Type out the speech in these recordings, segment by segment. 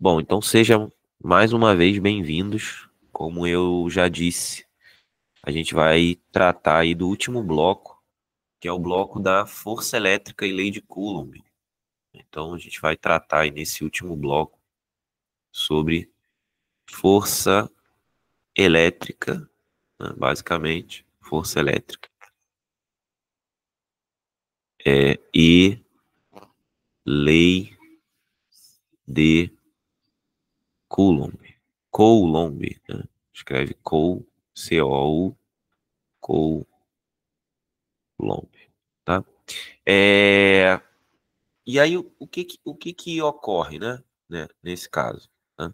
Bom, então sejam mais uma vez bem-vindos. Como eu já disse, a gente vai tratar aí do último bloco, que é o bloco da força elétrica e lei de Coulomb. Então a gente vai tratar aí nesse último bloco sobre força elétrica, né, basicamente, força elétrica, e lei de Coulomb. Coulomb, né? Escreve C-O-U, Coulomb, tá? E aí, o que que ocorre, né, nesse caso? Né?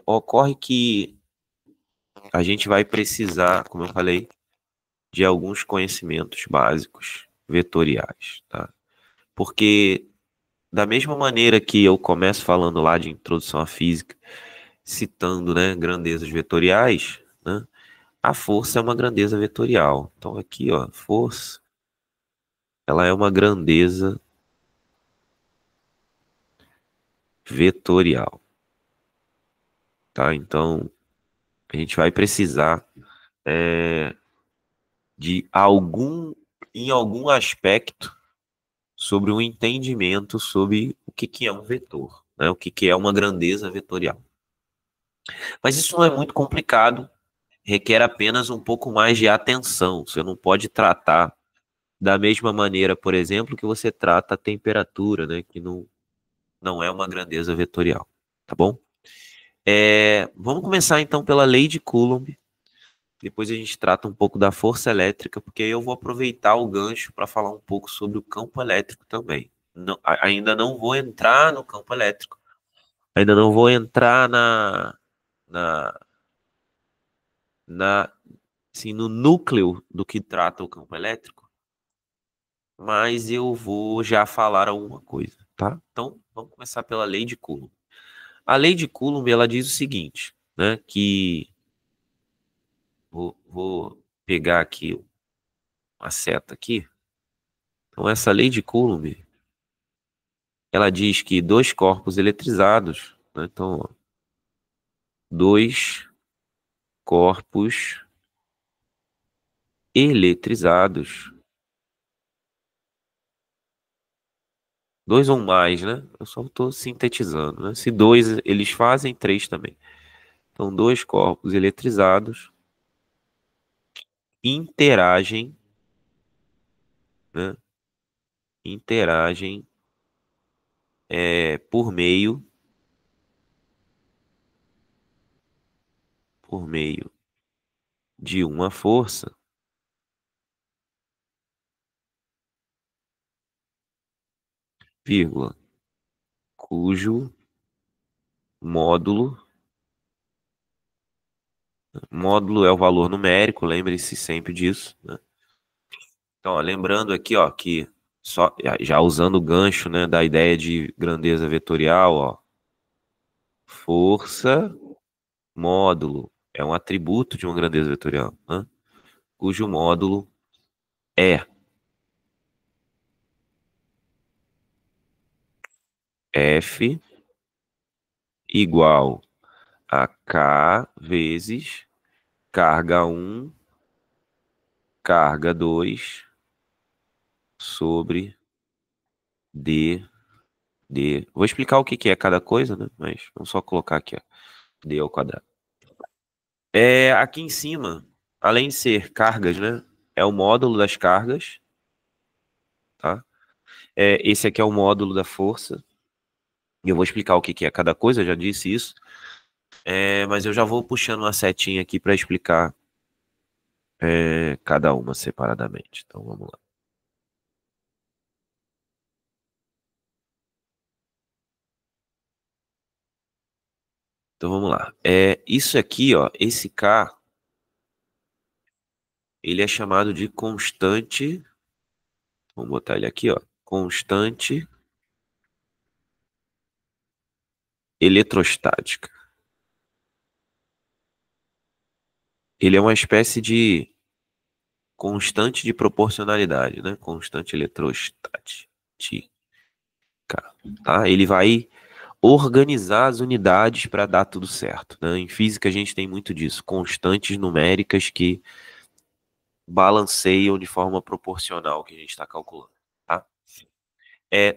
Ocorre que a gente vai precisar, como eu falei, de alguns conhecimentos básicos vetoriais, tá? Porque da mesma maneira que eu começo falando lá de introdução à física, citando, né, grandezas vetoriais, né, a força é uma grandeza vetorial. Então aqui, ó, força, ela é uma grandeza vetorial, tá? Então a gente vai precisar em algum aspecto, sobre um entendimento sobre o que que é um vetor, né? O que que é uma grandeza vetorial. Mas isso não é muito complicado, requer apenas um pouco mais de atenção. Você não pode tratar da mesma maneira, por exemplo, que você trata a temperatura, né? Que não é uma grandeza vetorial, tá bom? Vamos começar então pela lei de Coulomb. Depois a gente trata um pouco da força elétrica, porque aí eu vou aproveitar o gancho para falar um pouco sobre o campo elétrico também. Ainda não vou entrar no campo elétrico, ainda não vou entrar na, na assim, no núcleo do que trata o campo elétrico, mas eu vou já falar alguma coisa, tá? Então, vamos começar pela lei de Coulomb. A lei de Coulomb, ela diz o seguinte, né, que vou pegar aqui uma seta aqui. Então, essa lei de Coulomb, ela diz que dois corpos eletrizados, né, então, ó, dois corpos eletrizados, dois ou mais, né? Eu só estou sintetizando, né? Se dois eles fazem, três também. Então, dois corpos eletrizados interagem, né? Interagem por meio de uma força, vírgula, cujo módulo é o valor numérico, lembre-se sempre disso, né? Então, ó, lembrando aqui, ó, que só já usando o gancho, né, da ideia de grandeza vetorial, ó, força módulo é um atributo de uma grandeza vetorial, né? Cujo módulo é F igual a K vezes carga 1, carga 2 sobre D. Vou explicar o que que é cada coisa, né? Mas vamos só colocar aqui, ó, D ao quadrado. Aqui em cima, além de ser cargas, né? É o módulo das cargas, tá? Esse aqui é o módulo da força. E eu vou explicar o que que é cada coisa, eu já disse isso. Mas eu já vou puxando uma setinha aqui para explicar cada uma separadamente. Então vamos lá. Então vamos lá. Isso aqui, ó, esse K, ele é chamado de constante. Vamos botar ele aqui, ó. Constante eletrostática. Ele é uma espécie de constante de proporcionalidade, né? Constante eletrostática, tá? Ele vai organizar as unidades para dar tudo certo, né? Em física a gente tem muito disso, constantes numéricas que balanceiam de forma proporcional ao que a gente está calculando, tá?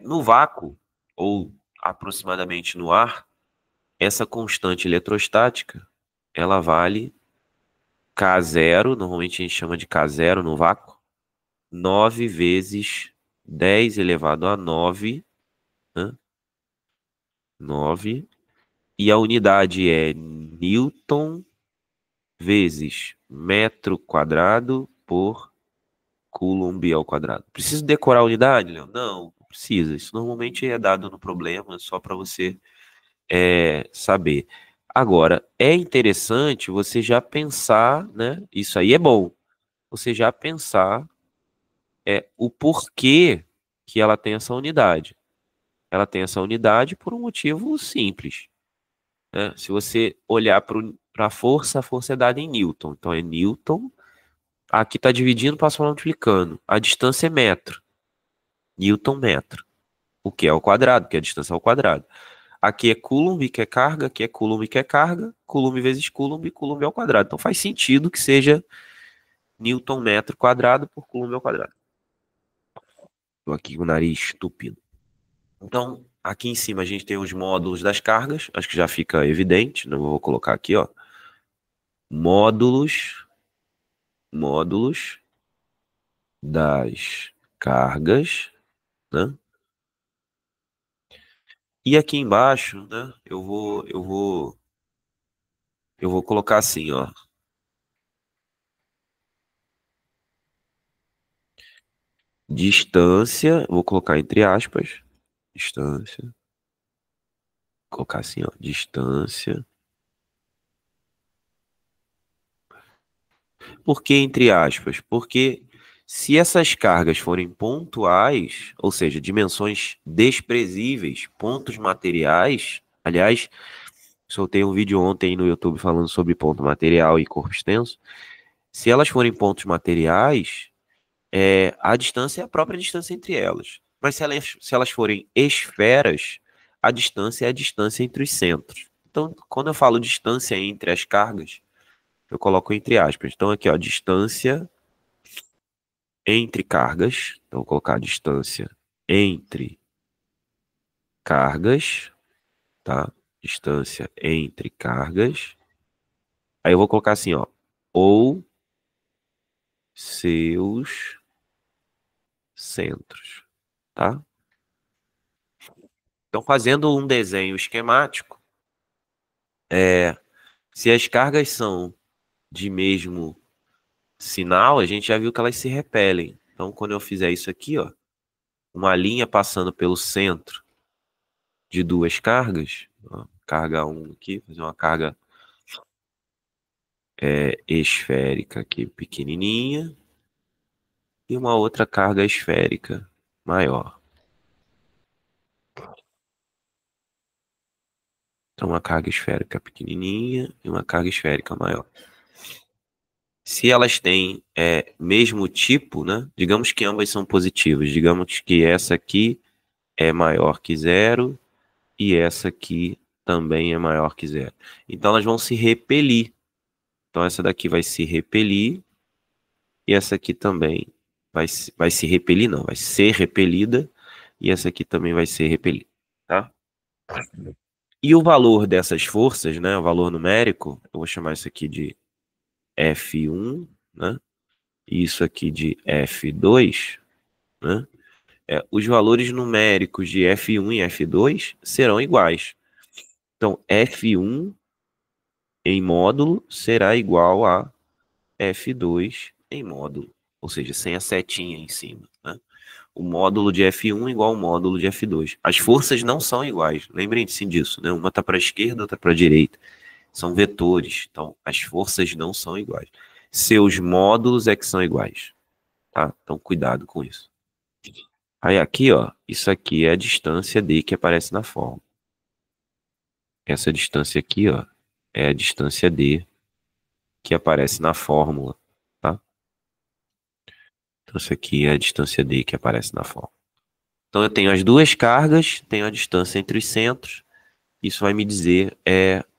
No vácuo, ou aproximadamente no ar, essa constante eletrostática, ela vale K0, normalmente a gente chama de K0 no vácuo, 9 vezes 10 elevado a 9, né? 9, e a unidade é Newton vezes metro quadrado por Coulomb ao quadrado. Preciso decorar a unidade, Léo? Não precisa. Isso normalmente é dado no problema, só para você saber. Agora, é interessante você já pensar, né? Isso aí é bom. Você já pensar o porquê que ela tem essa unidade. Ela tem essa unidade por um motivo simples, né? Se você olhar para a força é dada em Newton. Então é Newton. Aqui está dividindo, passa multiplicando. A distância é metro. Newton metro. O que é ao quadrado, que é a distância ao quadrado. Aqui é Coulomb, que é carga. Aqui é Coulomb, que é carga. Coulomb vezes Coulomb, Coulomb ao quadrado. Então faz sentido que seja Newton metro quadrado por Coulomb ao quadrado. Estou aqui com o nariz estupido. Então, aqui em cima a gente tem os módulos das cargas. Acho que já fica evidente. Não vou colocar aqui, ó. Módulos das cargas, né? E aqui embaixo, né? Eu vou colocar assim, ó. Distância, vou colocar entre aspas, distância. Vou colocar assim, ó, distância. Por que entre aspas? Porque se essas cargas forem pontuais, ou seja, dimensões desprezíveis, pontos materiais, aliás, soltei um vídeo ontem no YouTube falando sobre ponto material e corpo extenso. Se elas forem pontos materiais, a distância é a própria distância entre elas. Mas se elas forem esferas, a distância é a distância entre os centros. Então, quando eu falo distância entre as cargas, eu coloco entre aspas. Então, aqui, ó, distância entre cargas. Então, vou colocar a distância entre cargas, tá? Distância entre cargas. Aí eu vou colocar assim, ó, ou seus centros, tá? Então, fazendo um desenho esquemático, se as cargas são de mesmo sinal, a gente já viu que elas se repelem. Então, quando eu fizer isso aqui, ó, uma linha passando pelo centro de duas cargas, ó, carga 1 aqui, fazer uma carga esférica aqui pequenininha e uma outra carga esférica maior. Então, uma carga esférica pequenininha e uma carga esférica maior. Se elas têm mesmo tipo, né? Digamos que ambas são positivas. Digamos que essa aqui é maior que zero e essa aqui também é maior que zero. Então elas vão se repelir. Então essa daqui vai se repelir e essa aqui também vai se repelir, não, vai ser repelida e essa aqui também vai ser repelida, tá? E o valor dessas forças, né, o valor numérico, eu vou chamar isso aqui de F1, né? E isso aqui de F2, né? Os valores numéricos de F1 e F2 serão iguais. Então, F1 em módulo será igual a F2 em módulo, ou seja, sem a setinha em cima, né? O módulo de F1 igual ao módulo de F2. As forças não são iguais, lembrem-se disso, né? Uma está para a esquerda, outra para a direita. São vetores, então as forças não são iguais. Seus módulos é que são iguais, tá? Então cuidado com isso. Aí aqui, ó, isso aqui é a distância D que aparece na fórmula. Essa distância aqui, ó, é a distância D que aparece na fórmula, tá? Então, isso aqui é a distância D que aparece na fórmula. Então, eu tenho as duas cargas, tenho a distância entre os centros, isso vai me dizer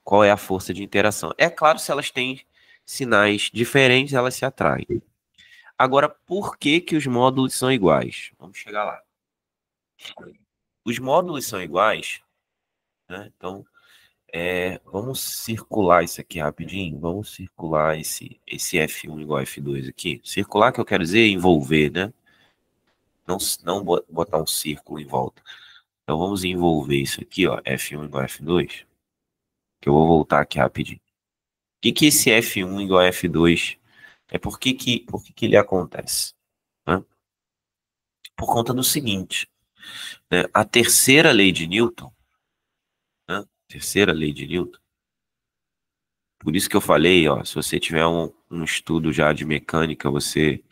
qual é a força de interação. É claro, se elas têm sinais diferentes, elas se atraem. Agora, por que que os módulos são iguais? Vamos chegar lá. Os módulos são iguais, né? Então, vamos circular isso aqui rapidinho. Vamos circular esse F1 igual a F2 aqui. Circular que eu quero dizer envolver, né? Não botar um círculo em volta. Então, vamos envolver isso aqui, ó. F1 igual a F2. Que eu vou voltar aqui rapidinho. O que que esse F1 igual a F2 por que que ele acontece? Né? Por conta do seguinte, né? A terceira lei de Newton, né? Terceira lei de Newton. Por isso que eu falei, ó, se você tiver um estudo já de mecânica, você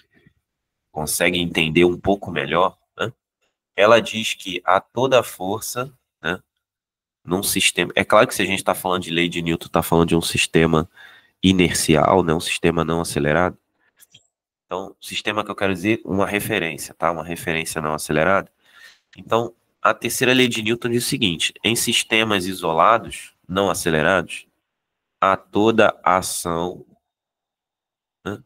consegue entender um pouco melhor, né? Ela diz que a toda força, né, num sistema. É claro que se a gente está falando de lei de Newton, está falando de um sistema inercial, né, um sistema não acelerado. Então, sistema que eu quero dizer, uma referência, tá? Uma referência não acelerada. Então, a terceira lei de Newton diz o seguinte: em sistemas isolados, não acelerados, a toda ação, né,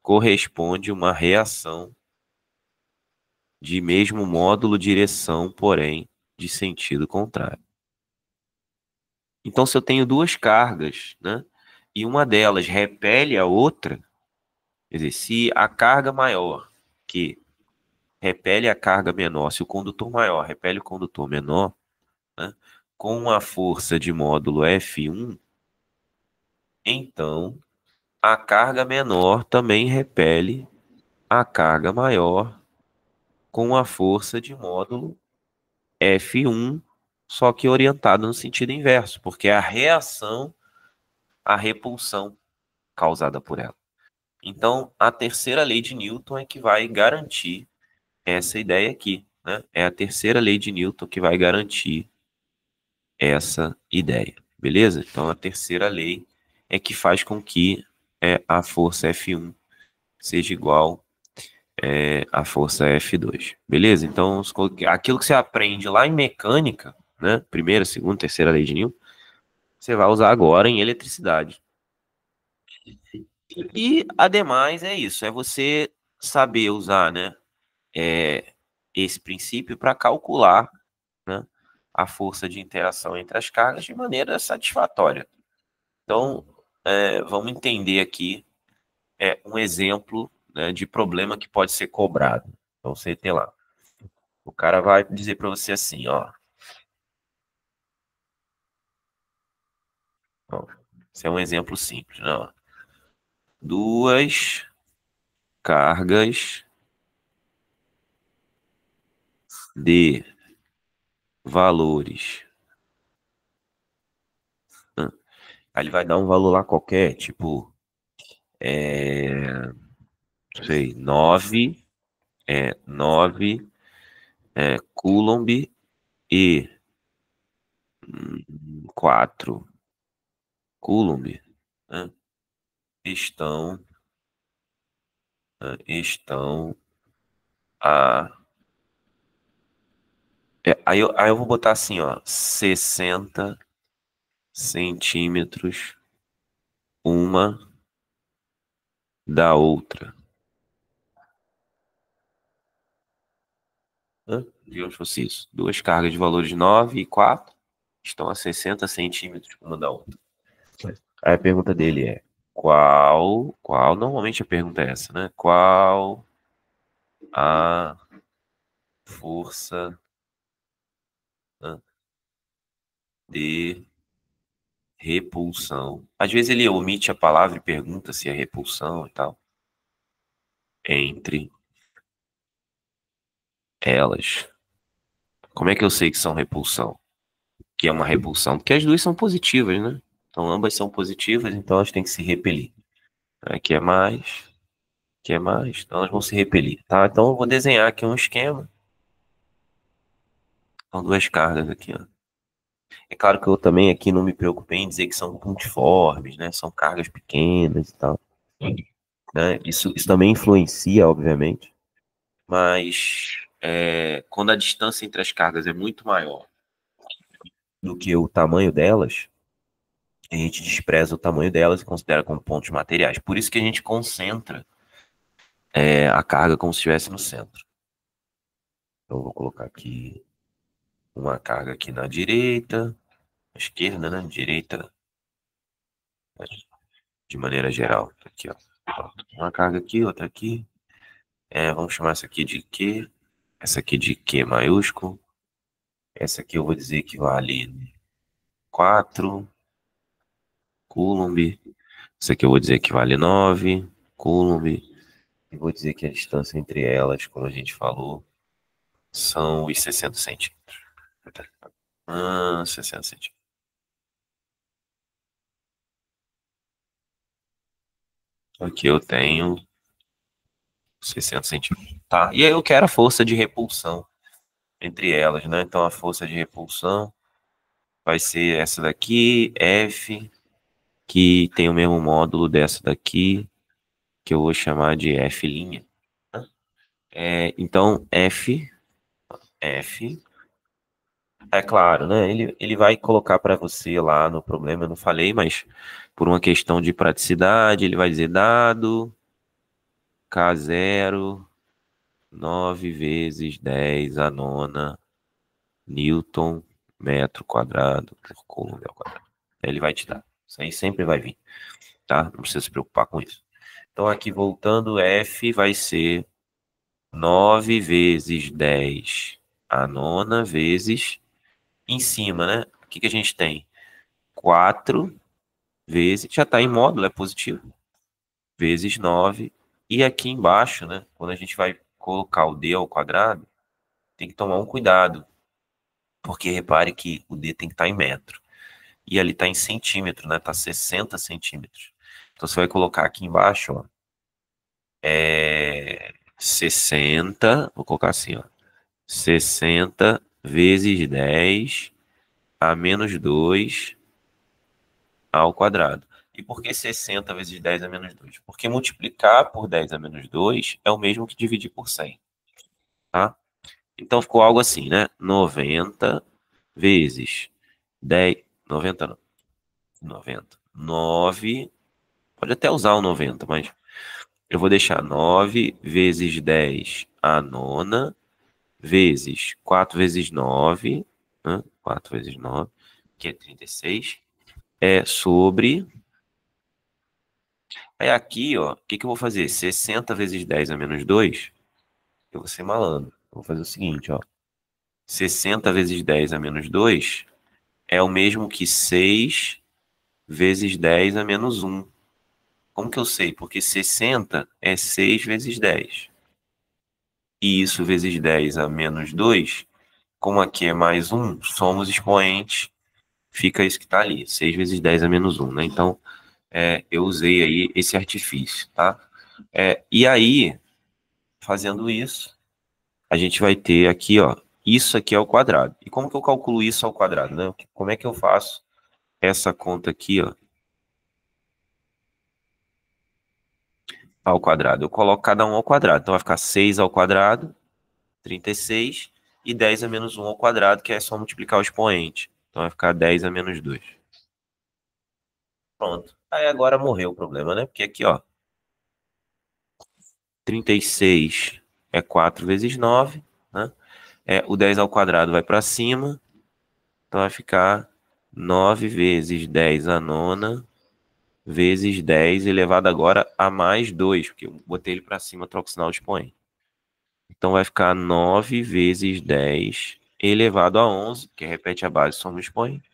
corresponde uma reação de mesmo módulo direção, porém de sentido contrário. Então, se eu tenho duas cargas, né, e uma delas repele a outra, quer dizer, se a carga maior que repele a carga menor, se o condutor maior repele o condutor menor, né, com a força de módulo F1, então a carga menor também repele a carga maior com a força de módulo F1, só que orientada no sentido inverso, porque é a reação à repulsão causada por ela. Então, a terceira lei de Newton é que vai garantir essa ideia aqui, né? É a terceira lei de Newton que vai garantir essa ideia, beleza? Então, a terceira lei é que faz com que a força F1 seja igual à força F2, beleza? Então, aquilo que você aprende lá em mecânica, né? Primeira, segunda, terceira lei de Newton, você vai usar agora em eletricidade. E, ademais, é isso, é você saber usar, né, esse princípio para calcular, né, a força de interação entre as cargas de maneira satisfatória. Então, vamos entender aqui um exemplo, né, de problema que pode ser cobrado. Então, você tem lá, o cara vai dizer para você assim, ó, esse é um exemplo simples, né, ó. Duas cargas de valores. Aí ele vai dar um valor lá qualquer, tipo, não sei, 9 Coulomb e 4 Coulomb, né, estão, estão a. Aí eu vou botar assim, ó, 60 centímetros uma da outra. Né? Digamos que fosse isso. Duas cargas de valores 9 e 4 estão a 60 centímetros uma da outra. Aí a pergunta dele é: normalmente a pergunta é essa, né? Qual a força, né, de repulsão? Às vezes ele omite a palavra e pergunta se é repulsão e tal. Entre elas. Como é que eu sei que são repulsão? Que é uma repulsão? Porque as duas são positivas, né? Então ambas são positivas, então elas têm que se repelir. Aqui é mais, aqui é mais, então elas vão se repelir, tá? Então eu vou desenhar aqui um esquema. São duas cargas aqui, ó. É claro que eu também aqui não me preocupei em dizer que são pontiformes, né? São cargas pequenas e tal. Né? Isso também influencia, obviamente. Mas quando a distância entre as cargas é muito maior do que o tamanho delas, a gente despreza o tamanho delas e considera como pontos materiais. Por isso que a gente concentra a carga como se estivesse no centro. Então, eu vou colocar aqui uma carga aqui na direita, à esquerda, né? Direita, de maneira geral. Aqui, ó. Pronto. Uma carga aqui, outra aqui. Vamos chamar essa aqui de Q. Essa aqui de Q maiúsculo. Essa aqui eu vou dizer que vale 4 Coulomb. Essa aqui eu vou dizer que vale 9 Coulomb. E vou dizer que a distância entre elas, como a gente falou, são os 60 centímetros. 60 centímetros. Aqui eu tenho 60 centímetros. Tá? E aí eu quero a força de repulsão entre elas, né? Então a força de repulsão vai ser essa daqui, F, que tem o mesmo módulo dessa daqui, que eu vou chamar de F'. Então, F, é claro, né? Ele vai colocar para você lá no problema, eu não falei, mas por uma questão de praticidade, ele vai dizer dado K0, 9 vezes 10 a nona Newton metro quadrado por Coulomb ao quadrado. Ele vai te dar. Isso aí sempre vai vir, tá? Não precisa se preocupar com isso. Então, aqui voltando, F vai ser 9 vezes 10 a nona vezes em cima, né? O que a gente tem? 4 vezes, já está em módulo, é positivo, vezes 9. E aqui embaixo, né? Quando a gente vai colocar o D ao quadrado, tem que tomar um cuidado, porque repare que o D tem que estar em metro. E ali está em centímetro, né? Está 60 centímetros. Então você vai colocar aqui embaixo, ó, 60, vou colocar assim, ó, 60 vezes 10 a menos 2 ao quadrado. E por que 60 vezes 10 a menos 2? Porque multiplicar por 10 a menos 2 é o mesmo que dividir por 100, tá? Então ficou algo assim, né? 90 vezes 10, 90 não, 90, 9, pode até usar o 90, mas eu vou deixar 9 vezes 10 a nona, vezes 4 vezes 9, né? 4 vezes 9, que é 36, sobre... Aí aqui, ó, o que eu vou fazer? 60 vezes 10 a menos 2, eu vou ser malandro. Eu vou fazer o seguinte, ó. 60 vezes 10 a menos 2 é o mesmo que 6 vezes 10 a menos 1. Como que eu sei? Porque 60 é 6 vezes 10. E isso vezes 10 a menos 2, como aqui é mais 1, somos expoentes, fica isso que está ali, 6 vezes 10 a menos 1, né? Então, eu usei aí esse artifício, tá? E aí, fazendo isso, a gente vai ter aqui, ó, isso aqui é o quadrado. E como que eu calculo isso ao quadrado, né? Como é que eu faço essa conta aqui, ó, ao quadrado? Eu coloco cada um ao quadrado. Então vai ficar 6 ao quadrado, 36, e 10 a menos 1 ao quadrado, que é só multiplicar o expoente. Então vai ficar 10 a menos 2. Pronto. Aí agora morreu o problema, né? Porque aqui, ó, 36 é 4 vezes 9, né? O 10 ao quadrado vai para cima, então vai ficar 9 vezes 10 a nona vezes 10 elevado agora a mais 2, porque eu botei ele para cima, troco o sinal de expoente. Então vai ficar 9 vezes 10 elevado a 11, que repete a base, soma o expoente,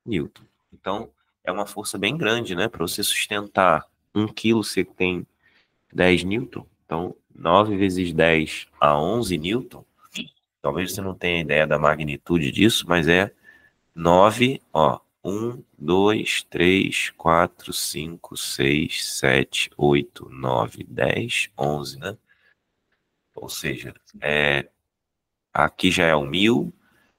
Newton. Então é uma força bem grande, né? Para você sustentar 1 quilo, você tem 10 Newton. Então 9 vezes 10 a 11 Newton. Talvez você não tenha ideia da magnitude disso, mas é 9, ó, 1, 2, 3, 4, 5, 6, 7, 8, 9, 10, 11, né? Ou seja, aqui já é o 1000,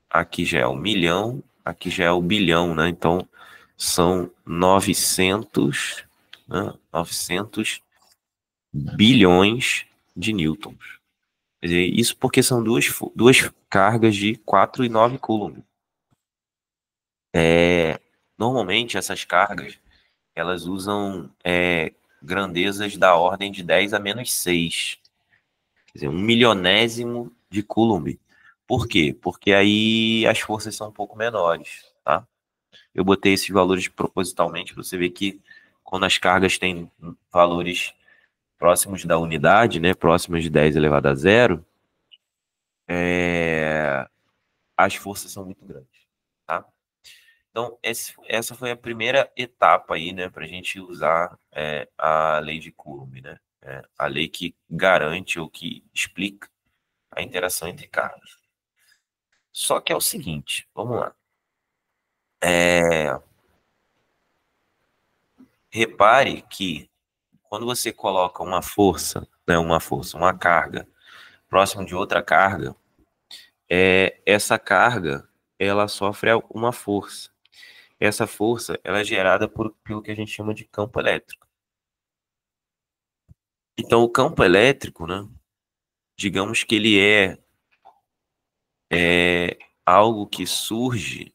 aqui já é o milhão, aqui já é o bilhão, né? Então, são 900, né? 900 bilhões de newtons. Quer dizer, isso porque são duas cargas de 4 e 9 coulomb. Normalmente essas cargas, elas usam grandezas da ordem de 10 a menos 6. Quer dizer, 1 milionésimo de Coulomb. Por quê? Porque aí as forças são um pouco menores, tá? Eu botei esses valores propositalmente para você ver que quando as cargas têm valores próximos da unidade, né, próximos de 10 elevado a zero, as forças são muito grandes, tá? Então, essa foi a primeira etapa aí, né, para a gente usar a lei de Coulomb, né? A lei que garante ou que explica a interação entre cargas. Só que é o seguinte, vamos lá. Repare que quando você coloca uma força, né, uma carga, próximo de outra carga, essa carga, ela sofre uma força. Essa força, ela é gerada pelo que a gente chama de campo elétrico. Então, o campo elétrico, né, digamos que ele é algo que surge,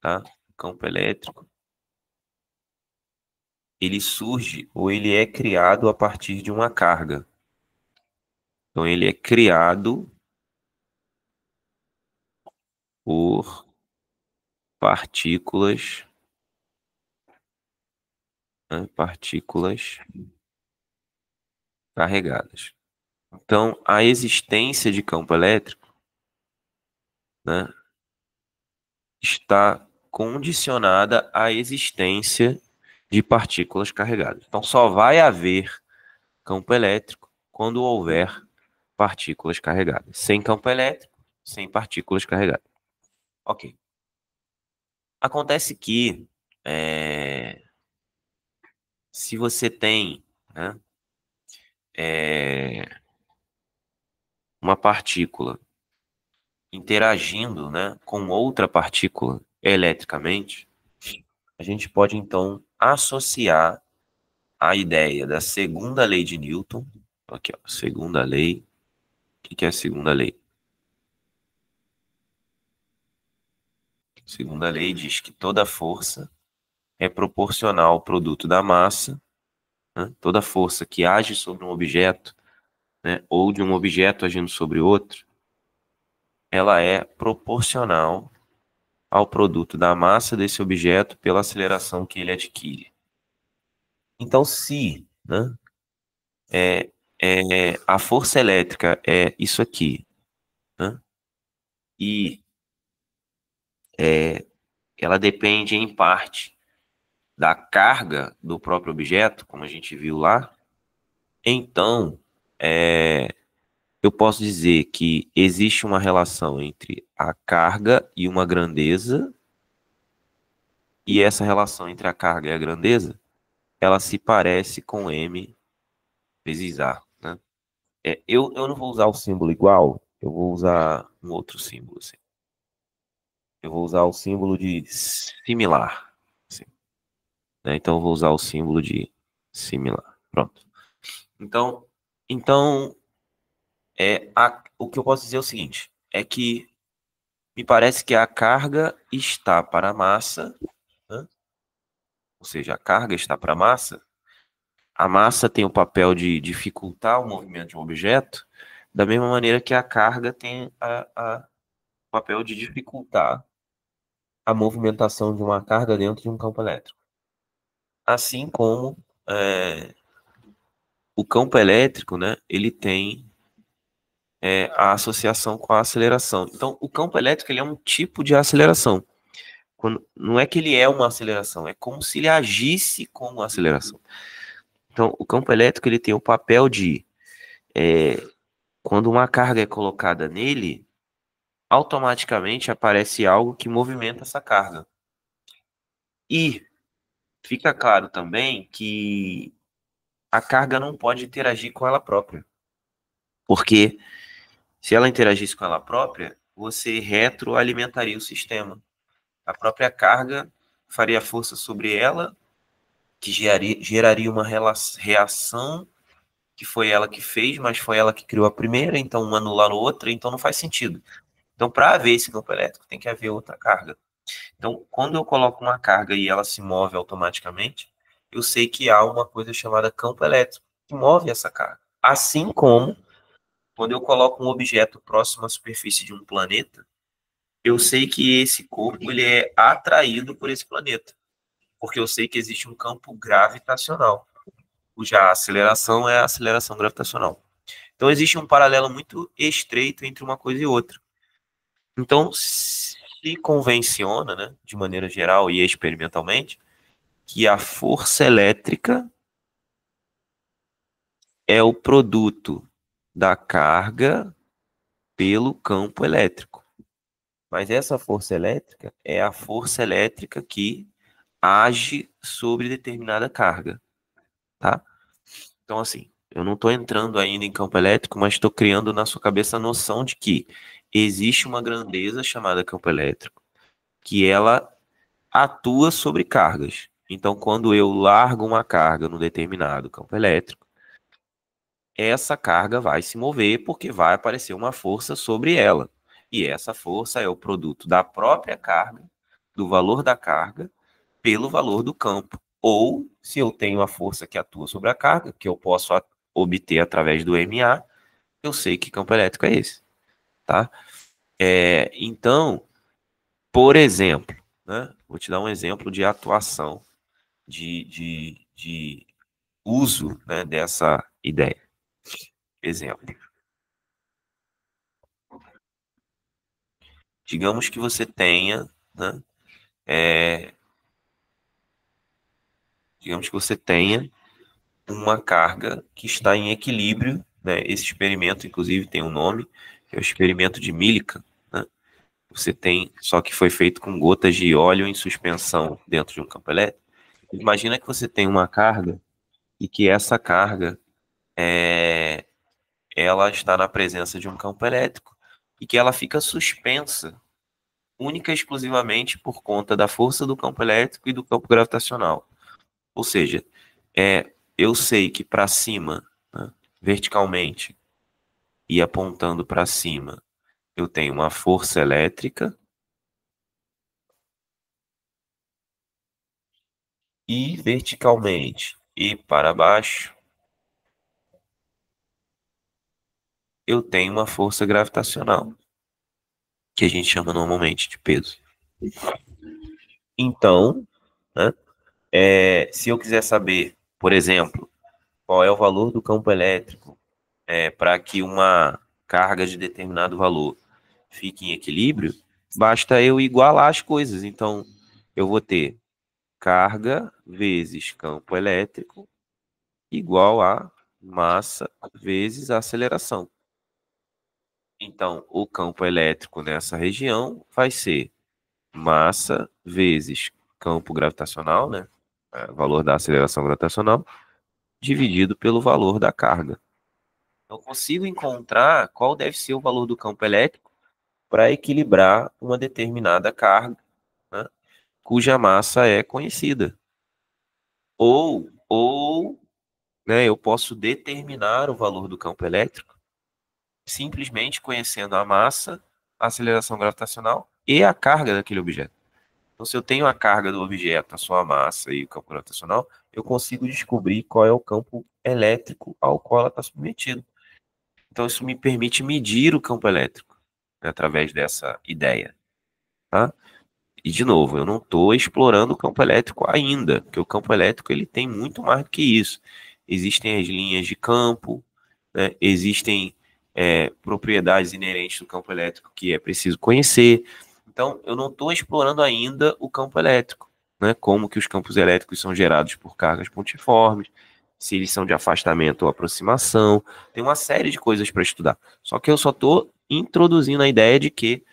tá? O campo elétrico, ele surge ou ele é criado a partir de uma carga. Então, ele é criado por partículas, né, partículas carregadas. Então, a existência de campo elétrico, né, está condicionada à existência de partículas carregadas. Então, só vai haver campo elétrico quando houver partículas carregadas. Sem campo elétrico, sem partículas carregadas. Ok. Acontece que se você tem, né, uma partícula interagindo, né, com outra partícula eletricamente, a gente pode então associar a ideia da segunda lei de Newton. Aqui, ó, segunda lei. O que é a segunda lei? Segunda lei diz que toda força é proporcional ao produto da massa, né? Toda força que age sobre um objeto, né, ou de um objeto agindo sobre outro, ela é proporcional ao produto da massa desse objeto pela aceleração que ele adquire. Então, se, né, a força elétrica é isso aqui, né, e ela depende em parte da carga do próprio objeto, como a gente viu lá, então eu posso dizer que existe uma relação entre a carga e uma grandeza, e essa relação entre a carga e a grandeza, ela se parece com M vezes A, né? Eu não vou usar o símbolo igual, eu vou usar um outro símbolo, assim. Eu vou usar o símbolo de similar, assim, né? Então, eu vou usar o símbolo de similar. Pronto. Então o que eu posso dizer é o seguinte, é que me parece que a carga está para a massa, né? Ou seja, a carga está para a massa tem o papel de dificultar o movimento de um objeto, da mesma maneira que a carga tem o papel de dificultar a movimentação de uma carga dentro de um campo elétrico. Assim como o campo elétrico, né, ele tem a associação com a aceleração. Então, o campo elétrico ele é um tipo de aceleração. Não é que ele é uma aceleração, é como se ele agisse como uma aceleração. Então, o campo elétrico ele tem o papel de, quando uma carga é colocada nele, automaticamente aparece algo que movimenta essa carga. E fica claro também que a carga não pode interagir com ela própria. Porque se ela interagisse com ela própria, você retroalimentaria o sistema. A própria carga faria força sobre ela, que geraria uma reação que foi ela que fez, mas foi ela que criou a primeira, então uma anula a outra, então não faz sentido. Então, para haver esse campo elétrico, tem que haver outra carga. Então, quando eu coloco uma carga e ela se move automaticamente, eu sei que há uma coisa chamada campo elétrico que move essa carga. Assim como quando eu coloco um objeto próximo à superfície de um planeta, eu sei que esse corpo ele é atraído por esse planeta, porque eu sei que existe um campo gravitacional, cuja aceleração é a aceleração gravitacional. Então existe um paralelo muito estreito entre uma coisa e outra. Então se convenciona, né, de maneira geral e experimentalmente, que a força elétrica é o produto da carga pelo campo elétrico. Mas essa força elétrica é a força elétrica que age sobre determinada carga, tá? Então, assim, eu não estou entrando ainda em campo elétrico, mas estou criando na sua cabeça a noção de que existe uma grandeza chamada campo elétrico, que ela atua sobre cargas. Então, quando eu largo uma carga no determinado campo elétrico, essa carga vai se mover porque vai aparecer uma força sobre ela. E essa força é o produto da própria carga, do valor da carga, pelo valor do campo. Ou, se eu tenho a força que atua sobre a carga, que eu posso obter através do MA, eu sei que campo elétrico é esse. Tá? Então, por exemplo, né, vou te dar um exemplo de atuação, de uso, né, dessa ideia. Exemplo. Digamos que você tenha, né, digamos que você tenha uma carga que está em equilíbrio, né? Esse experimento, inclusive, tem um nome, que é o experimento de Millikan, né? Você tem, só que foi feito com gotas de óleo em suspensão dentro de um campo elétrico. Imagina que você tem uma carga e que essa carga ela está na presença de um campo elétrico e que ela fica suspensa única e exclusivamente por conta da força do campo elétrico e do campo gravitacional. Ou seja, eu sei que para cima, né, verticalmente e apontando para cima, eu tenho uma força elétrica e verticalmente e para baixo, eu tenho uma força gravitacional, que a gente chama normalmente de peso. Então, né, se eu quiser saber, por exemplo, qual é o valor do campo elétrico para que uma carga de determinado valor fique em equilíbrio, basta eu igualar as coisas. Então, eu vou ter carga vezes campo elétrico igual a massa vezes a aceleração. Então, o campo elétrico nessa região vai ser massa vezes campo gravitacional, né? Valor da aceleração gravitacional, dividido pelo valor da carga. Eu consigo encontrar qual deve ser o valor do campo elétrico para equilibrar uma determinada carga, né, cuja massa é conhecida. Ou né, eu posso determinar o valor do campo elétrico simplesmente conhecendo a massa, a aceleração gravitacional e a carga daquele objeto. Então, se eu tenho a carga do objeto, a sua massa e o campo gravitacional, eu consigo descobrir qual é o campo elétrico ao qual ela está submetida. Então, isso me permite medir o campo elétrico, né, através dessa ideia. Tá? E, de novo, eu não estou explorando o campo elétrico ainda, porque o campo elétrico ele tem muito mais do que isso. Existem as linhas de campo, né? Existem propriedades inerentes do campo elétrico que é preciso conhecer. Então, eu não estou explorando ainda o campo elétrico, né? Como que os campos elétricos são gerados por cargas pontiformes, se eles são de afastamento ou aproximação. Tem uma série de coisas para estudar. Só que eu só estou introduzindo a ideia de que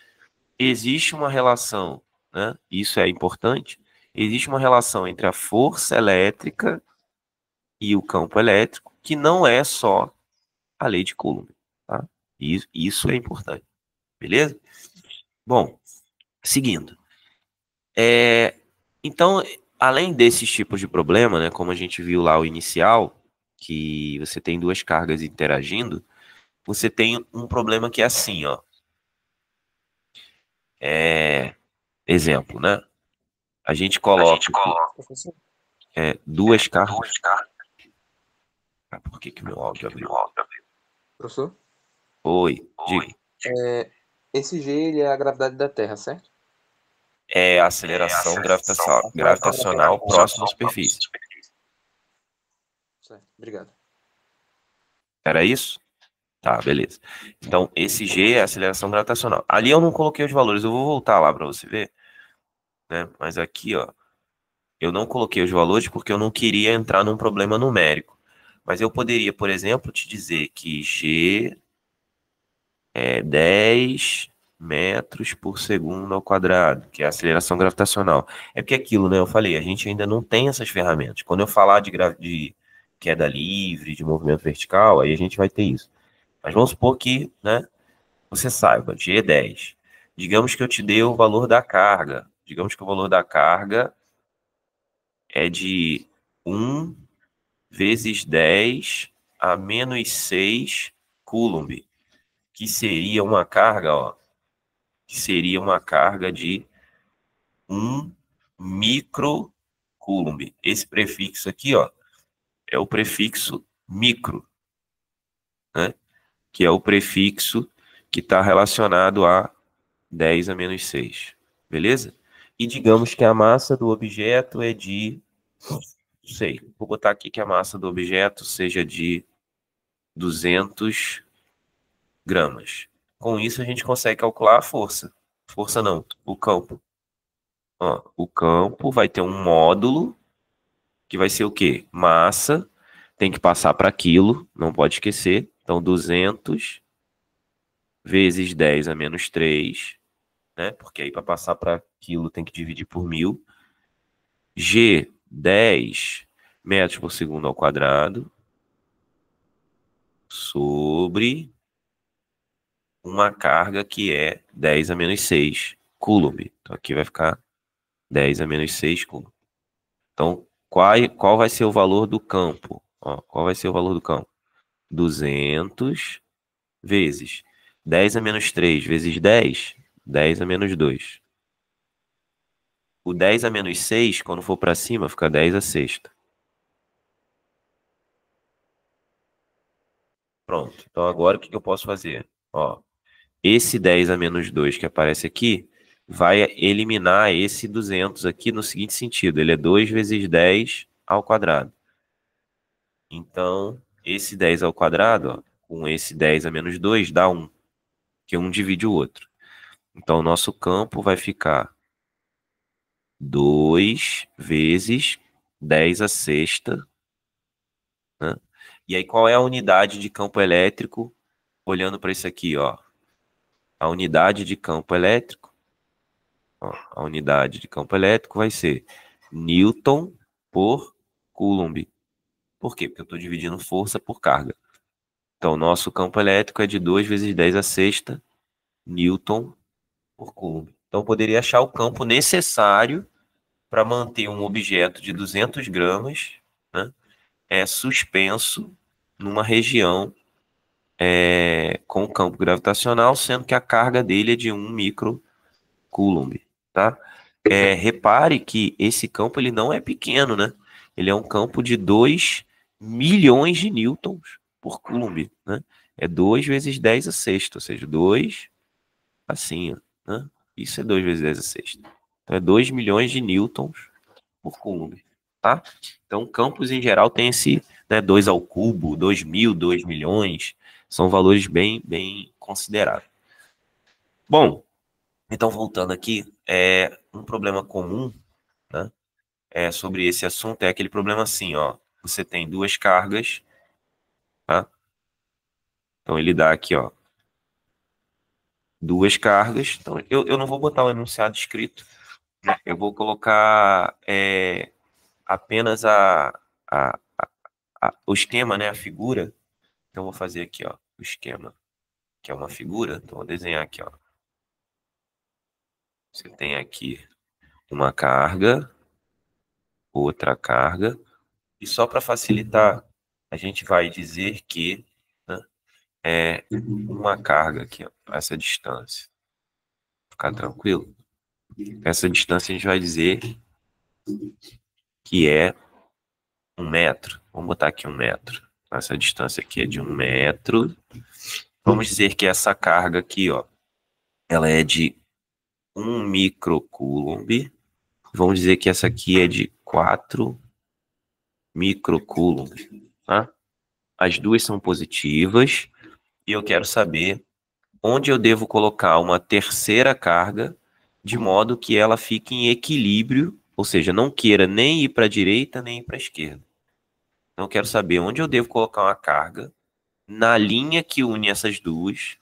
existe uma relação, né? Isso é importante. Existe uma relação entre a força elétrica e o campo elétrico, que não é só a lei de Coulomb, tá? Isso é importante, beleza? Bom, seguindo. É, então, além desses tipos de problema, né, como a gente viu lá o inicial, que você tem duas cargas interagindo, você tem um problema que é assim, ó. exemplo, né? A gente coloca Professor? duas cargas. Ah, por que que meu áudio abriu? Professor? Oi, diga. É, esse G ele é a gravidade da Terra, certo? É a aceleração Aceleração gravitacional gravitacional. próxima à superfície. Certo, obrigado. Era isso? Tá, beleza. Então, esse G é a aceleração gravitacional. Ali eu não coloquei os valores, eu vou voltar lá para você ver, né? Mas aqui, ó, eu não coloquei os valores porque eu não queria entrar num problema numérico. Mas eu poderia, por exemplo, te dizer que G é 10 metros por segundo ao quadrado, que é a aceleração gravitacional. É porque aquilo, né? Eu falei, a gente ainda não tem essas ferramentas. Quando eu falar de queda livre, de movimento vertical, aí a gente vai ter isso. Mas vamos supor que, né, você saiba, G é 10. Digamos que eu te dei o valor da carga. Digamos que o valor da carga é de 1 vezes 10 a menos 6 Coulomb, que seria uma carga, ó, que seria uma carga de 1 microcoulomb. Esse prefixo aqui, ó, é o prefixo micro, né? Que é o prefixo que está relacionado a 10 a menos 6. Beleza? E digamos que a massa do objeto é de, não sei, vou botar aqui que a massa do objeto seja de 200 gramas. Com isso, a gente consegue calcular a força. Força não, o campo. Ó, o campo vai ter um módulo que vai ser o quê? Massa, tem que passar para quilo, não pode esquecer. Então, 200 vezes 10 a menos 3, né? Porque aí para passar para quilo tem que dividir por 1000. G, 10 metros por segundo ao quadrado, sobre uma carga que é 10 a menos 6 Coulomb. Então, aqui vai ficar 10 a menos 6 Coulomb. Então, qual vai ser o valor do campo? Ó, qual vai ser o valor do campo? 200 vezes 10 a menos 3 vezes 10, 10 a menos 2. O 10 a menos 6, quando for para cima, fica 10 a sexta. Pronto. Então, agora o que eu posso fazer? Ó, esse 10 a menos 2 que aparece aqui vai eliminar esse 200 aqui no seguinte sentido. Ele é 2 vezes 10 ao quadrado. Então, esse 10 ao quadrado, ó, com esse 10 a menos 2, dá 1, que um divide o outro. Então, o nosso campo vai ficar 2 vezes 10 a sexta, né? E aí, qual é a unidade de campo elétrico? Olhando para isso aqui, ó. A unidade de campo elétrico, ó, a unidade de campo elétrico vai ser Newton por Coulomb. Por quê? Porque eu estou dividindo força por carga. Então, nosso campo elétrico é de 2 vezes 10 a sexta Newton por Coulomb. Então, eu poderia achar o campo necessário para manter um objeto de 200 gramas, né, suspenso numa região com campo gravitacional, sendo que a carga dele é de 1 microcoulomb, tá? Repare que esse campo ele não é pequeno, né? Ele é um campo de 2 milhões de newtons por coulomb, né? É 2 vezes 10 a sexta, ou seja, 2 assim, ó, né? Isso é 2 vezes 10 a sexta. Então é 2 milhões de newtons por coulomb, tá? Então campos em geral tem esse, né, 2 ao cubo, 2.000, 2 milhões, são valores bem considerados. Bom, então voltando aqui, um problema comum, né, sobre esse assunto é aquele problema assim, ó, você tem duas cargas, tá? Então ele dá aqui, ó, duas cargas. Então eu não vou botar o enunciado escrito, né? Eu vou colocar apenas a, o esquema, né, a figura. Então, eu vou fazer aqui, ó, o esquema, que é uma figura. Então, vou desenhar aqui, ó. Você tem aqui uma carga, outra carga. E só para facilitar, a gente vai dizer que, né, é uma carga aqui, ó, essa distância. Ficar tranquilo? Essa distância a gente vai dizer que é 1 metro. Vamos botar aqui 1 metro. Essa distância aqui é de 1 metro. Vamos dizer que essa carga aqui, ó, ela é de 1 microcoulomb. Vamos dizer que essa aqui é de 4 microcoulomb, tá? As duas são positivas e eu quero saber onde eu devo colocar uma terceira carga de modo que ela fique em equilíbrio, ou seja, não queira nem ir para a direita nem ir para a esquerda. Então eu quero saber onde eu devo colocar uma carga na linha que une essas duas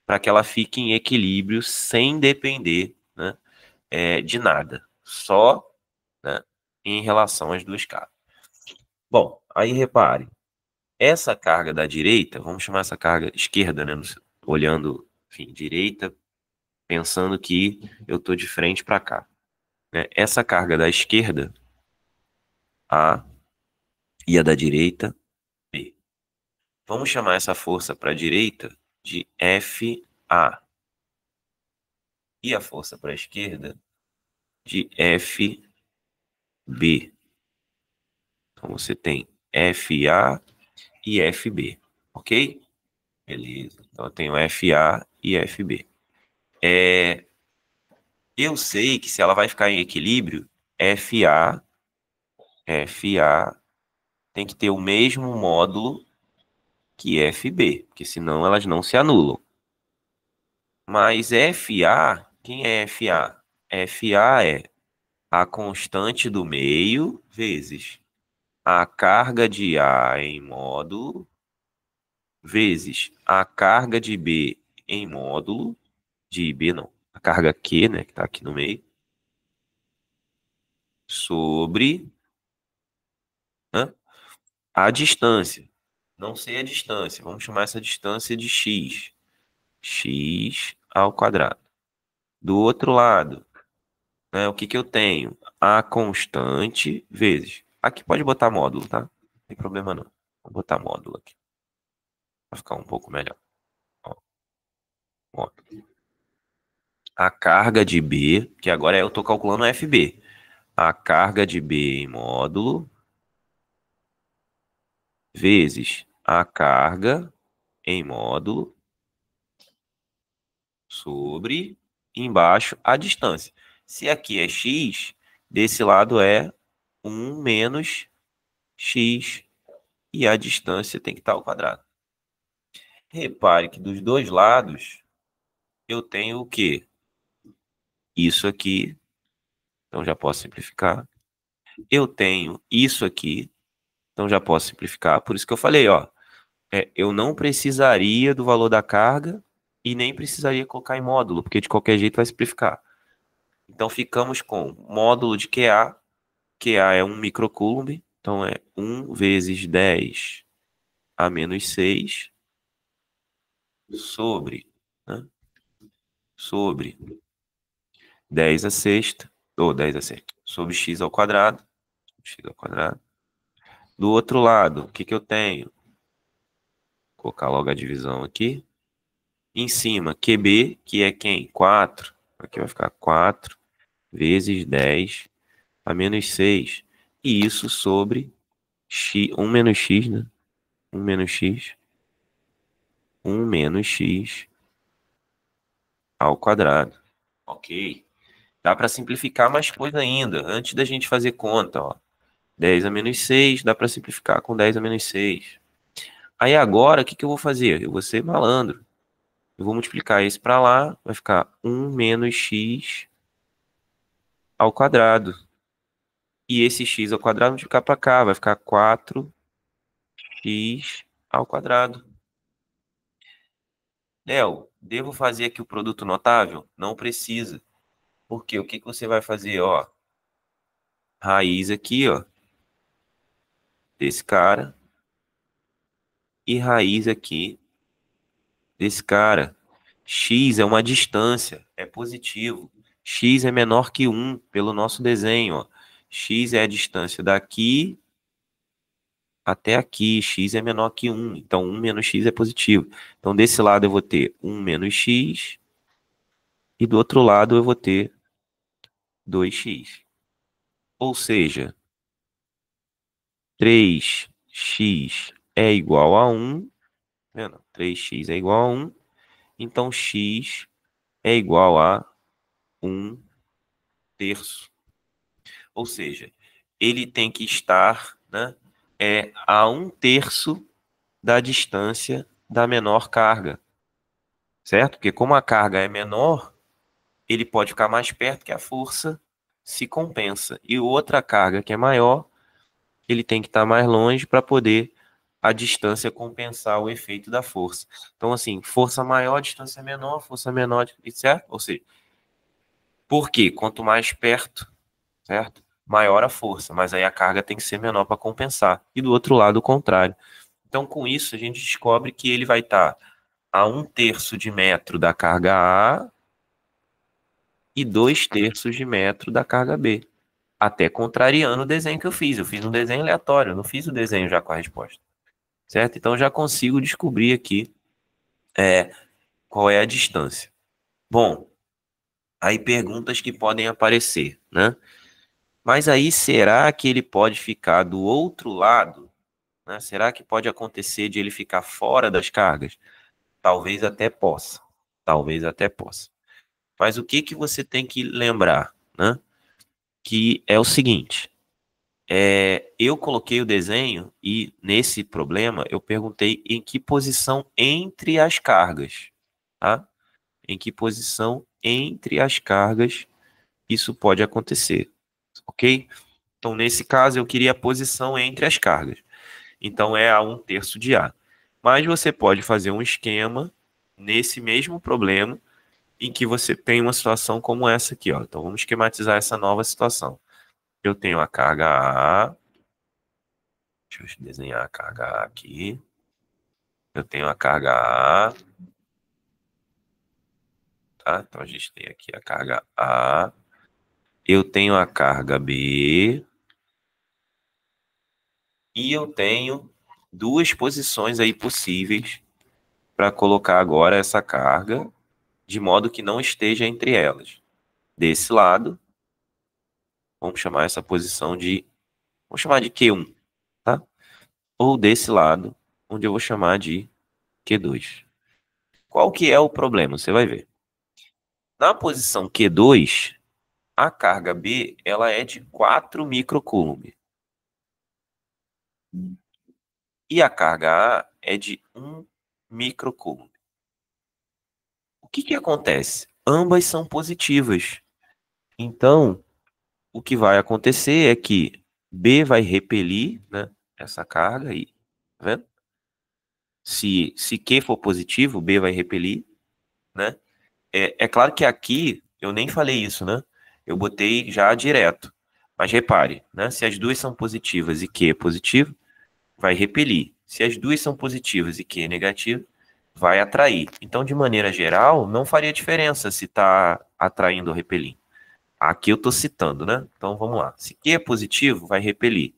para que ela fique em equilíbrio sem depender, né, de nada, só, né, em relação às duas cargas. Bom, aí repare, essa carga da direita, vamos chamar essa carga esquerda, né, olhando, enfim, direita, pensando que eu estou de frente para cá, né? Essa carga da esquerda, A, e a da direita, B. Vamos chamar essa força para a direita de FA e a força para a esquerda de FB. Então você tem FA e FB, ok? Beleza. Então eu tenho FA e FB. Eu sei que se ela vai ficar em equilíbrio, FA tem que ter o mesmo módulo que FB, porque senão elas não se anulam. Mas FA, quem é FA? FA é a constante do meio vezes a carga de A em módulo vezes a carga de B em módulo, de B não, a carga Q, né, que está aqui no meio, sobre, né, a distância. Não sei a distância, vamos chamar essa distância de x. X ao quadrado. Do outro lado, né, o que que eu tenho? A constante vezes. Aqui pode botar módulo, tá? Não tem problema não. Vou botar módulo aqui. Vai ficar um pouco melhor. Ó, módulo. A carga de B, que agora eu estou calculando o FB. A carga de B em módulo vezes a carga em módulo sobre, embaixo, a distância. Se aqui é x, desse lado é 1 menos x, e a distância tem que estar ao quadrado. Repare que dos dois lados, eu tenho o quê? Isso aqui, então já posso simplificar. Eu tenho isso aqui, então já posso simplificar. Por isso que eu falei, ó, eu não precisaria do valor da carga e nem precisaria colocar em módulo, porque de qualquer jeito vai simplificar. Então ficamos com módulo de QA, QA é 1 microcoulomb, então é 1 vezes 10 a menos 6 sobre, né, sobre 10 a sexta, ou 10 a sexta, sobre x ao quadrado, x ao quadrado. Do outro lado, o que que eu tenho? Vou colocar logo a divisão aqui. Em cima, QB, que é quem? 4. Aqui vai ficar 4 vezes 10 a menos 6. E isso sobre x, 1 menos x, né? 1 menos x. 1 menos x ao quadrado. Ok. Dá para simplificar mais coisa ainda, antes da gente fazer conta, ó. 10 a menos 6, dá para simplificar com 10 a menos 6. Aí agora, o que que eu vou fazer? Eu vou ser malandro. Eu vou multiplicar isso para lá, vai ficar 1 menos x ao quadrado. E esse x ao quadrado multiplicar para cá, vai ficar 4x ao quadrado. Léo, devo fazer aqui o produto notável? Não precisa. Porque o que que você vai fazer, ó? Raiz aqui, ó, desse cara. E raiz aqui desse cara. X é uma distância, é positivo. X é menor que 1 pelo nosso desenho, ó. X é a distância daqui até aqui. X é menor que 1. Então, 1 menos x é positivo. Então, desse lado eu vou ter 1 menos x. E do outro lado eu vou ter 2x. Ou seja, 3x é igual a 1. Vendo? 3x é igual a 1. Então, x é igual a 1/3. Ou seja, ele tem que estar, né, a 1/3 da distância da menor carga. Certo? Porque como a carga é menor, ele pode ficar mais perto que a força se compensa. E outra carga que é maior, ele tem que estar mais longe para poder a distância compensar o efeito da força. Então, assim, força maior, distância menor, força menor, certo? Ou seja, por quê? Quanto mais perto, certo? Maior a força, mas aí a carga tem que ser menor para compensar. E do outro lado, o contrário. Então, com isso, a gente descobre que ele vai estar a 1/3 de metro da carga A e 2/3 de metro da carga B. Até contrariando o desenho que eu fiz. Eu fiz um desenho aleatório, eu não fiz o desenho já com a resposta. Certo? Então, já consigo descobrir aqui qual é a distância. Bom, aí perguntas que podem aparecer, né? Mas aí, será que ele pode ficar do outro lado? Né? Será que pode acontecer de ele ficar fora das cargas? Talvez até possa. Talvez até possa. Mas o que que você tem que lembrar, né? Que é o seguinte, eu coloquei o desenho e nesse problema eu perguntei em que posição entre as cargas, tá? Em que posição entre as cargas isso pode acontecer, ok? Então, nesse caso, eu queria a posição entre as cargas. Então, é a 1/3 de A. Mas você pode fazer um esquema nesse mesmo problema em que você tem uma situação como essa aqui, ó. Então, vamos esquematizar essa nova situação. Eu tenho a carga A. Deixa eu desenhar a carga A aqui. Eu tenho a carga A. Tá? Então, a gente tem aqui a carga A. Eu tenho a carga B. E eu tenho duas posições aí possíveis para colocar agora essa carga, de modo que não esteja entre elas. Desse lado, vamos chamar essa posição de, vamos chamar de Q1, tá? Ou desse lado, onde eu vou chamar de Q2. Qual que é o problema? Você vai ver. Na posição Q2, a carga B ela é de 4 microcoulomb. E a carga A é de 1 microcoulomb. O que que acontece? Ambas são positivas. Então, o que vai acontecer é que B vai repelir, né, essa carga aí, tá vendo? Se Q for positivo, B vai repelir, né? É claro que aqui eu nem falei isso, né? Eu botei já direto. Mas repare, né? Se as duas são positivas e Q é positivo, vai repelir. Se as duas são positivas e Q é negativo, vai atrair. Então, de maneira geral, não faria diferença se está atraindo ou repelindo. Aqui eu estou citando, né? Então, vamos lá. Se Q é positivo, vai repelir.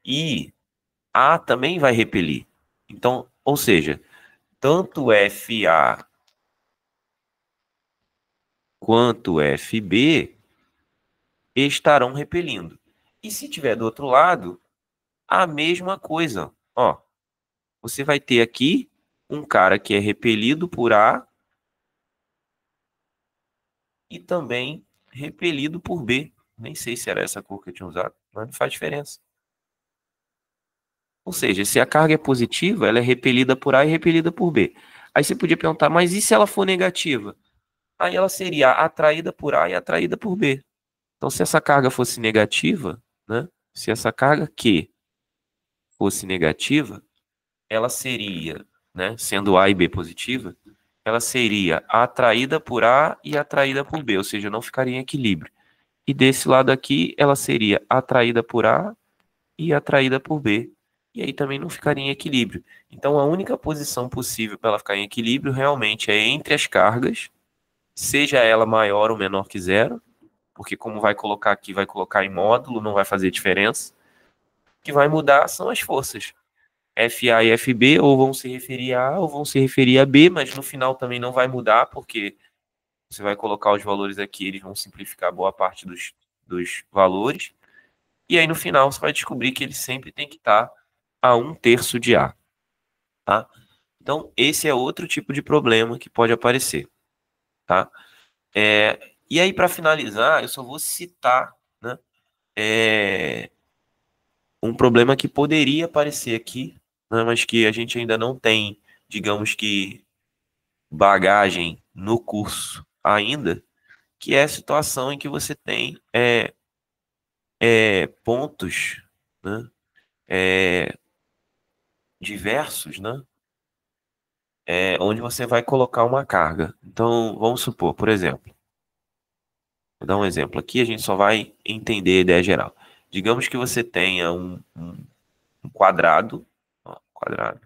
E A também vai repelir. Então, ou seja, tanto FA quanto FB estarão repelindo. E se tiver do outro lado, a mesma coisa. Ó, você vai ter aqui um cara que é repelido por A e também repelido por B. Nem sei se era essa cor que eu tinha usado, mas não faz diferença. Ou seja, se a carga é positiva, ela é repelida por A e repelida por B. Aí você podia perguntar, mas e se ela for negativa? Aí ela seria atraída por A e atraída por B. Então, se essa carga fosse negativa, né? Se essa carga Q fosse negativa, ela seria, né? Sendo A e B positiva, ela seria atraída por A e atraída por B, ou seja, não ficaria em equilíbrio. E desse lado aqui, ela seria atraída por A e atraída por B. E aí também não ficaria em equilíbrio. Então, a única posição possível para ela ficar em equilíbrio realmente é entre as cargas, seja ela maior ou menor que zero, porque como vai colocar aqui, vai colocar em módulo, não vai fazer diferença. O que vai mudar são as forças. FA e FB ou vão se referir a A ou vão se referir a B, mas no final também não vai mudar, porque Você vai colocar os valores aqui, eles vão simplificar boa parte dos valores. E aí, no final, você vai descobrir que ele sempre tem que estar a 1/3 de A. Tá? Então, esse é outro tipo de problema que pode aparecer. Tá? E aí, para finalizar, eu só vou citar, né, um problema que poderia aparecer aqui, né, mas que a gente ainda não tem, digamos que, bagagem no curso ainda, que é a situação em que você tem pontos, né, diversos, né, onde você vai colocar uma carga. Então, vamos supor, por exemplo, vou dar um exemplo aqui, a gente só vai entender a ideia geral. Digamos que você tenha um quadrado, ó, quadrado,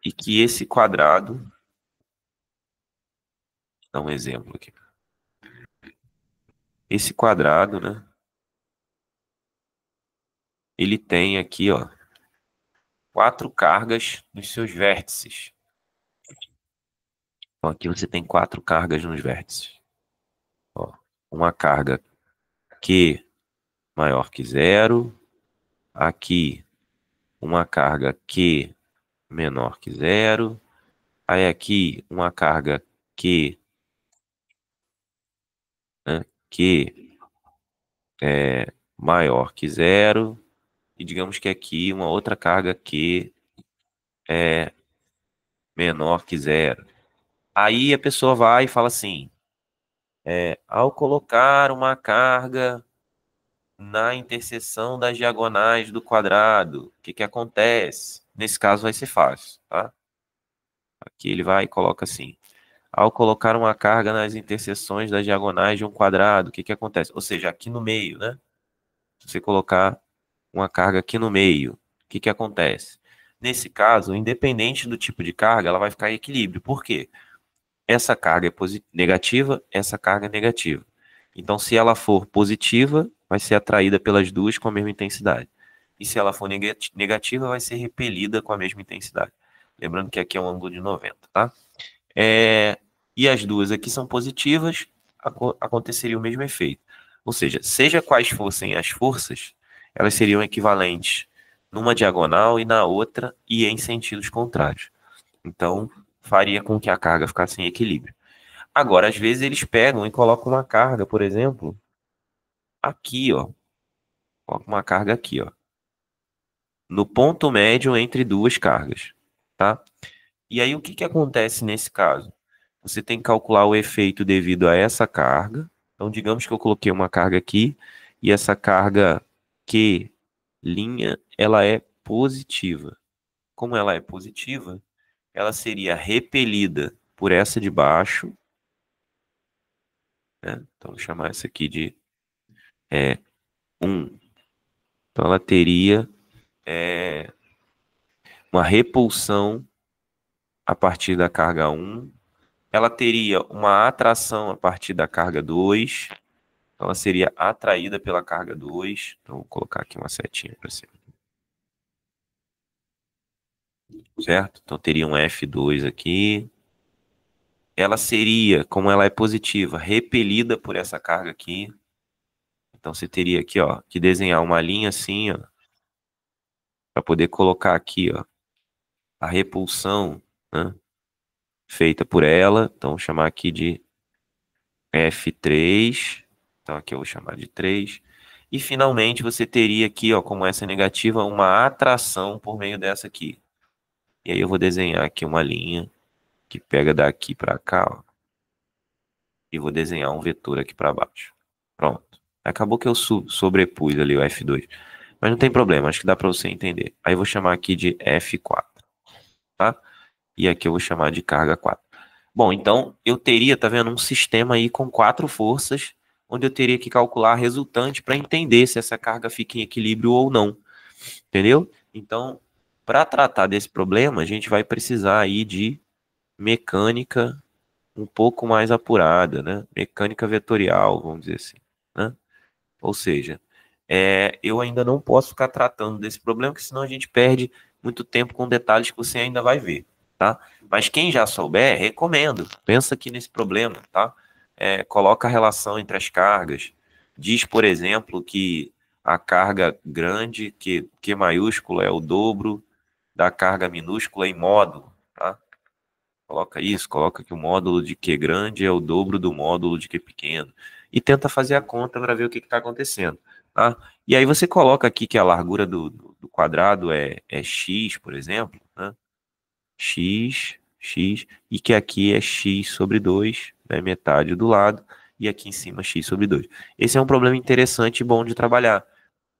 e que esse quadrado, vou dar um exemplo aqui. Esse quadrado, né, ele tem aqui, ó, 4 cargas nos seus vértices. Então, aqui você tem 4 cargas nos vértices. Ó, uma carga Q maior que zero. Aqui, uma carga Q menor que zero. Aí aqui, uma carga Q, né, Q maior que zero. E digamos que aqui uma outra carga Q é menor que zero. Aí a pessoa vai e fala assim, ao colocar uma carga na interseção das diagonais do quadrado, o que que acontece? Nesse caso vai ser fácil, tá? Aqui ele vai e coloca assim, ao colocar uma carga nas interseções das diagonais de um quadrado, o que que acontece? Ou seja, aqui no meio, né? Se você colocar uma carga aqui no meio, o que que acontece? Nesse caso, independente do tipo de carga, ela vai ficar em equilíbrio. Por quê? Essa carga é negativa, essa carga é negativa. Então, se ela for positiva, vai ser atraída pelas duas com a mesma intensidade. E se ela for negativa, vai ser repelida com a mesma intensidade. Lembrando que aqui é um ângulo de 90, tá? E as duas aqui são positivas, aconteceria o mesmo efeito. Ou seja quais fossem as forças, elas seriam equivalentes numa diagonal e na outra e em sentidos contrários. Então, faria com que a carga ficasse em equilíbrio. Agora, às vezes eles pegam e colocam uma carga, por exemplo, aqui, ó. Coloca uma carga aqui, ó. No ponto médio entre duas cargas, tá? E aí, o que que acontece nesse caso? Você tem que calcular o efeito devido a essa carga. Então, digamos que eu coloquei uma carga aqui e essa carga Q', ela é positiva. Como ela é positiva, ela seria repelida por essa de baixo, né? Então, vou chamar essa aqui de 1. Então, ela teria uma repulsão a partir da carga 1. Ela teria uma atração a partir da carga 2. Então, ela seria atraída pela carga 2. Então, vou colocar aqui uma setinha para cima. Certo? Então, teria um F2 aqui. Ela seria, como ela é positiva, repelida por essa carga aqui. Então, você teria aqui, ó, que desenhar uma linha assim, ó, para poder colocar aqui, ó, a repulsão, né, feita por ela. Então, vou chamar aqui de F3. Então, aqui eu vou chamar de 3. E, finalmente, você teria aqui, ó, como essa é negativa, uma atração por meio dessa aqui. E aí eu vou desenhar aqui uma linha que pega daqui para cá, ó, e vou desenhar um vetor aqui para baixo. Pronto. Acabou que eu sobrepus ali o F2. Mas não tem problema, acho que dá para você entender. Aí eu vou chamar aqui de F4, tá? E aqui eu vou chamar de carga 4. Bom, então eu teria, tá vendo, um sistema aí com 4 forças, onde eu teria que calcular a resultante para entender se essa carga fica em equilíbrio ou não. Entendeu? Então, para tratar desse problema, a gente vai precisar aí de mecânica um pouco mais apurada, né? Mecânica vetorial, vamos dizer assim, né? Ou seja, eu ainda não posso ficar tratando desse problema, porque senão a gente perde muito tempo com detalhes que você ainda vai ver, tá? Mas quem já souber, recomendo. Pensa aqui nesse problema, tá? Coloca a relação entre as cargas. Diz, por exemplo, que a carga grande, Q maiúsculo, é o dobro da carga minúscula em módulo, tá? Coloca isso, coloca que o módulo de Q grande é o dobro do módulo de Q pequeno. E tenta fazer a conta para ver o que está acontecendo, tá? E aí você coloca aqui que a largura do quadrado é x, por exemplo, né? X, e que aqui é x sobre 2, né, metade do lado, e aqui em cima x sobre 2. Esse é um problema interessante e bom de trabalhar,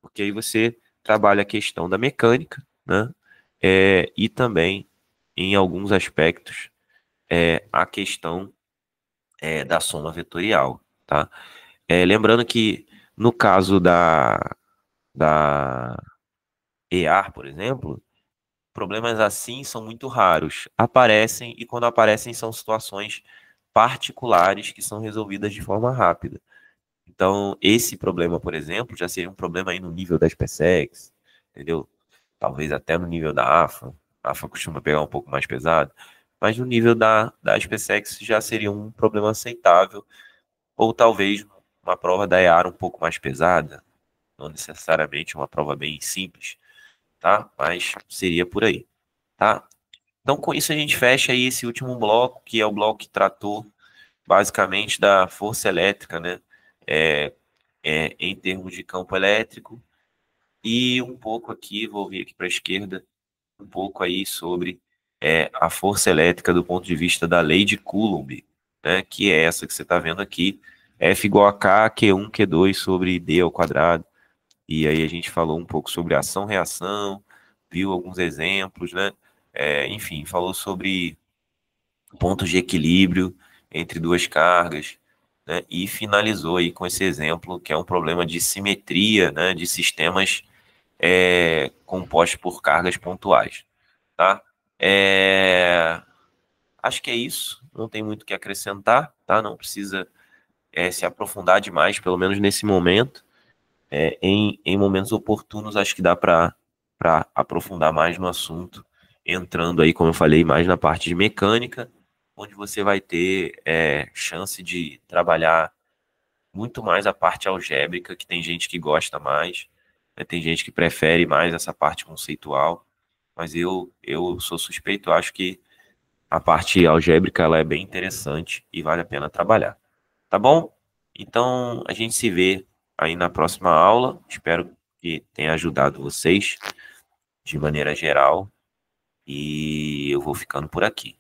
porque aí você trabalha a questão da mecânica, né, e também, em alguns aspectos, a questão da soma vetorial, tá? Lembrando que, no caso da EAR, por exemplo, problemas assim são muito raros. Aparecem e quando aparecem são situações particulares que são resolvidas de forma rápida. Então, esse problema, por exemplo, já seria um problema aí no nível da SpaceX, entendeu? Talvez até no nível da AFA. A AFA costuma pegar um pouco mais pesado, mas no nível da SpaceX já seria um problema aceitável, ou talvez uma prova da EAR um pouco mais pesada, não necessariamente uma prova bem simples, tá? Mas seria por aí, tá? Então, com isso, a gente fecha aí esse último bloco, que é o bloco que tratou basicamente da força elétrica, né? É, em termos de campo elétrico, e um pouco aqui, vou vir aqui para a esquerda, um pouco aí sobre a força elétrica do ponto de vista da lei de Coulomb, né? Que é essa que você está vendo aqui, F igual a K, Q1, Q2 sobre D ao quadrado. E aí a gente falou um pouco sobre ação-reação, viu alguns exemplos, né? Enfim, falou sobre pontos de equilíbrio entre duas cargas, né? E finalizou aí com esse exemplo, que é um problema de simetria, né? De sistemas compostos por cargas pontuais, tá? Acho que é isso, não tem muito o que acrescentar, tá? Não precisa se aprofundar demais, pelo menos nesse momento. Em momentos oportunos, acho que dá para aprofundar mais no assunto, entrando aí, como eu falei, mais na parte de mecânica, onde você vai ter chance de trabalhar muito mais a parte algébrica, que tem gente que gosta mais, né? Tem gente que prefere mais essa parte conceitual, mas eu sou suspeito, eu acho que a parte algébrica ela é bem interessante e vale a pena trabalhar. Tá bom? Então, a gente se vê aí na próxima aula. Espero que tenha ajudado vocês de maneira geral. E eu vou ficando por aqui.